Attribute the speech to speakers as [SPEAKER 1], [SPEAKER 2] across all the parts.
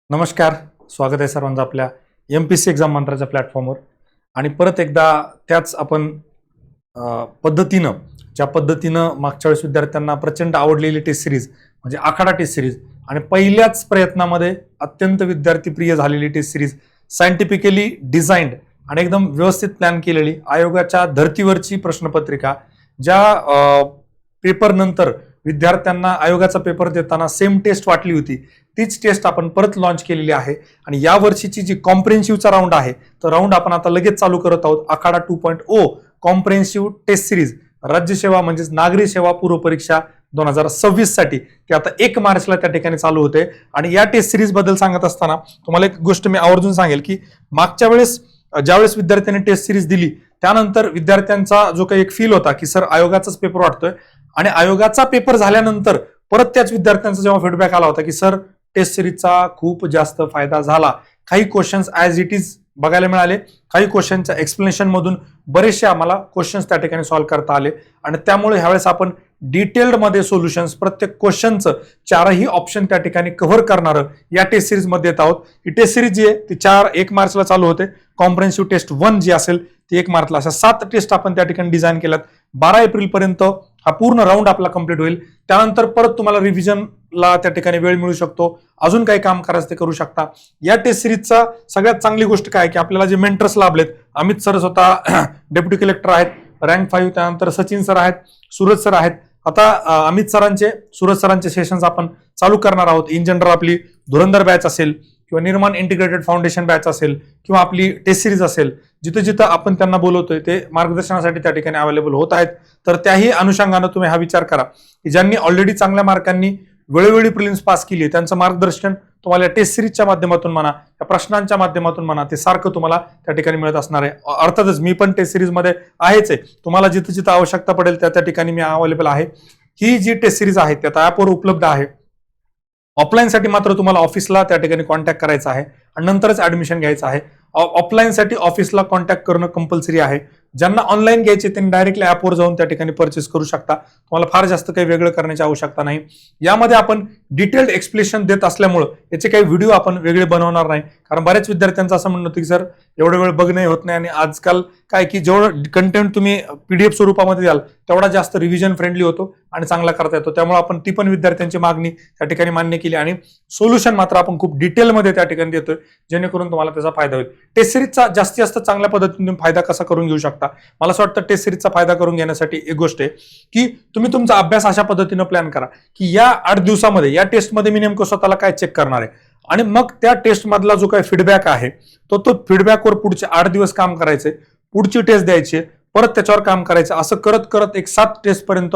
[SPEAKER 1] नमस्कार. स्वागत आहे सर्वांचं आपल्या MPSC एक्झाम मंत्राच्या प्लॅटफॉर्मवर. आणि परत एकदा त्याच आपण पद्धतीनं ज्या पद्धतीनं मागच्या वेळेस विद्यार्थ्यांना प्रचंड आवडलेली टेस्ट सिरीज म्हणजे आखाडा टेस्ट सिरीज आणि पहिल्याच प्रयत्नामध्ये अत्यंत विद्यार्थीप्रिय झालेली टेस्ट सिरीज, सायंटिफिकली डिझाईन्ड आणि एकदम व्यवस्थित प्लॅन केलेली आयोगाच्या धर्तीवरची प्रश्नपत्रिका, ज्या पेपर नंतर विद्यार्थ्यांना आयोगाचा पेपर देताना सेम टेस्ट वाटली होती, तीच टेस्ट आपण परत लॉन्च केलेली आहे. आणि या वर्षीची जी कॉम्प्रिहेन्सिव्हचा राऊंड आहे तो राऊंड आपण आता लगेच चालू करत आहोत. आखाडा 2.0 कॉम्प्रिहेन्सिव्ह टेस्ट सिरीज राज्यसेवा म्हणजेच नागरी सेवा पूर्व परीक्षा 2026 साठी ते आता 1 मार्चला त्या ठिकाणी चालू होते. आणि या टेस्ट सिरीज बद्दल सांगत असताना तुम्हाला एक गोष्ट मी आवर्जून सांगेल की मागच्या वेळेस ज्यावेळेस विद्यार्थ्यांनी टेस्ट सिरीज दिली त्यानंतर विद्यार्थ्यांचा जो काही एक फील होता की सर आयोगाचाच पेपर वाटतोय, आणि आयोगाचा पेपर झाल्यानंतर परत त्याच विद्यार्थ्यांचा जेव्हा फीडबॅक आला होता की सर टेस्ट सिरीजचा खूप जास्त फायदा झाला, काही क्वेश्चन्स ॲज इट इज बघायला मिळाले, काही क्वेश्चनच्या एक्सप्लेनेशन मधून बरेचसे आम्हाला क्वेश्चन्स त्या ठिकाणी सॉल्व्ह करता आले. आणि त्यामुळे ह्यावेळेस आपण डिटेल्ड मध्ये सोल्युशन्स प्रत्येक क्वेश्चनचं 4ही ऑप्शन त्या ठिकाणी कव्हर करणारं या टेस्ट सिरीज मध्ये येत आहोत. ही टेस्ट सिरीज जी आहे ती 1 मार्चला चालू होते. कॉम्प्रिहेन्सिव्ह टेस्ट 1 जी असेल ती 1 मार्चला. अशा 7 टेस्ट आपण त्या ठिकाणी डिझाईन केल्यात. 12 एप्रिल पर्यंत हा पूर्ण राऊंड आपला कंप्लीट होईल. त्यानंतर परत तुम्हाला रिव्हिजनला त्या ठिकाणी वेळ मिळू शकतो, अजून काही काम करायचं ते करू शकता. या टेस्ट सिरीजचा सगळ्यात चांगली गोष्ट काय की आपल्याला जे मेंटर्स लाभलेत, अमित सर स्वतः डेप्युटी कलेक्टर आहेत, रँक 5, त्यानंतर सचिन सर आहेत, सूरज सर आहेत. आता अमित सरांचे, सूरज सरांचे सेशन्स आपण चालू करणार आहोत. इन जनरल आपली धुरंधर बॅच असेल किंवा निर्माण इंटिग्रेटेड फाउंडेशन बॅच असेल किंवा आपली टेस्ट सिरीज असेल, जिथं जिथं आपण त्यांना बोलवतोय ते मार्गदर्शनासाठी त्या ठिकाणी अवेलेबल होत आहेत. तर त्याही अनुषंगानं तुम्ही हा विचार करा की ज्यांनी ऑलरेडी चांगल्या मार्कांनी वेळोवेळी प्रिलिम्स पास केली त्यांचं मार्गदर्शन तुम्हाला टेस्ट सिरीजच्या माध्यमातून म्हणा, त्या प्रश्नांच्या माध्यमातून म्हणा, ते सारखं तुम्हाला त्या ठिकाणी मिळत असणार आहे. अर्थातच मी पण टेस्ट सिरीज मध्ये आहेच आहे. तुम्हाला जिथं जिथं आवश्यकता पडेल त्या ठिकाणी मी अवेलेबल आहे. ही जी टेस्ट सिरीज आहे त्या ॲपवर उपलब्ध आहे. ऑफलाईनसाठी मात्र तुम्हाला ऑफिसला त्या ठिकाणी कॉन्टॅक्ट करायचा आहे आणि नंतरच ऍडमिशन घ्यायचं आहे. ऑफलाईनसाठी ऑफिसला कॉन्टॅक्ट करणं कंपल्सरी आहे. ज्यांना ऑनलाईन घ्यायचे त्यांनी डायरेक्टली ॲपवर जाऊन त्या ठिकाणी परचेस करू शकता. तुम्हाला फार जास्त काही वेगळं करण्याची आवश्यकता नाही. यामध्ये आपण डिटेल्ड एक्सप्लेनेशन देत असल्यामुळं याचे काही व्हिडिओ आपण वेगळे बनवणार नाही, कारण बऱ्याच विद्यार्थ्यांचं असं म्हणणं होतं की सर एवढे वेळ बघणे होत नाही. आणि आजकाल काय की जेवढं कंटेंट तुम्ही PDF स्वरूपामध्ये द्याल तेवढा जास्त रिव्हिजन फ्रेंडली होतो आणि चांगला करता येतो. त्यामुळे आपण ती पण विद्यार्थ्यांची मागणी त्या ठिकाणी मान्य केली आणि सोल्युशन मात्र आपण खूप डिटेलमध्ये त्या ठिकाणी देतोय, जेणेकरून तुम्हाला त्याचा फायदा होईल. टेस्ट सिरीजचा जास्तीत जास्त चांगल्या पद्धतीने फायदा कसा करून घेऊ शकता, मला असं वाटतं टेस्ट सिरीजचा फायदा करून घेण्यासाठी एक गोष्ट आहे की तुम्ही तुमचा अभ्यास अशा पद्धतीनं प्लॅन करा की या 8 दिवसामध्ये या टेस्टमध्ये मी नेमकं स्वतःला काय चेक करणार आहे, आणि मग त्या टेस्ट मधला जो काही फीडबॅक आहे तो फीडबॅकवर पुढचे 8 दिवस काम करायचे, पुढची टेस्ट द्यायची, परत त्याच्यावर काम करायचं. असं करत करत एक 7 टेस्ट पर्यंत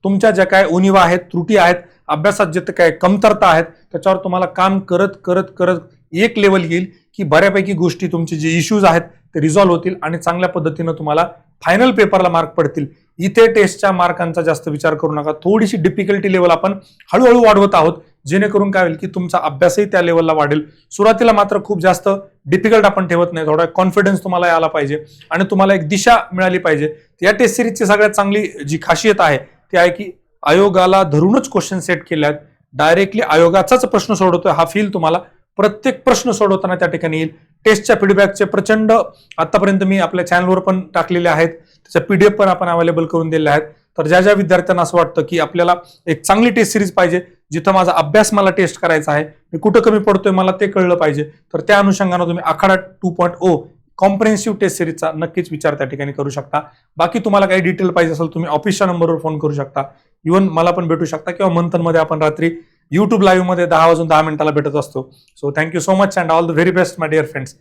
[SPEAKER 1] तुमच्या ज्या काय उणिवा आहेत, त्रुटी आहेत, अभ्यासात जे काय कमतरता आहेत त्याच्यावर तुम्हाला काम करत करत करत एक लेवल येईल की बऱ्यापैकी गोष्टी तुमचे जे इश्यूज आहेत ते रिझॉल्व्ह होतील आणि चांगल्या पद्धतीनं तुम्हाला फायनल पेपरला मार्क पडतील. इथे टेस्टच्या मार्कांचा जास्त विचार करू नका. थोडीशी डिफिकल्टी लेवल आपण हळूहळू वाढवत आहोत, जेणेकरून काय होईल की तुमचा अभ्यासही त्या लेवलला वाढेल. सुरुवातीला मात्र खूप जास्त डिफिकल्ट आपण ठेवत नाही, थोडा कॉन्फिडन्स तुम्हाला यायला पाहिजे आणि तुम्हाला एक दिशा मिळाली पाहिजे. या टेस्ट सिरीजची सगळ्यात चांगली जी खासियत आहे ती आहे की आयोगाला धरूनच क्वेश्चन सेट केल्यात. डायरेक्टली आयोगाचाच प्रश्न सोडवतोय हा फील तुम्हाला प्रत्येक प्रश्न सोडवताना त्या ठिकाणी येईल. टेस्टच्या फीडबॅकचे प्रचंड आतापर्यंत मी आपल्या चॅनलवर पण टाकलेले आहेत, त्याच्या PDF पण आपण अवेलेबल करून दिले आहेत. तर ज्या ज्या विद्यार्थ्यांना असं वाटतं की आपल्याला एक चांगली टेस्ट सिरीज पाहिजे, जिथं माझा अभ्यास मला टेस्ट करायचा आहे, मी कुठं कमी पडतोय मला ते कळलं पाहिजे, तर त्या अनुषंगाने तुम्ही आखाडा 2.0 कॉम्प्रिहेन्सिव्ह टेस्ट सिरीजचा नक्कीच विचार त्या ठिकाणी करू शकता. बाकी तुम्हाला काही डिटेल पाहिजे असेल तुम्ही ऑफिसच्या नंबरवर फोन करू शकता, इव्हन मला पण भेटू शकता, किंवा मंथनमध्ये आपण रात्री YouTube लाईव्ह मध्ये 10 वाजून 10 मिनिटाला भेटत असतो. So thank you so much and all the very best my dear friends.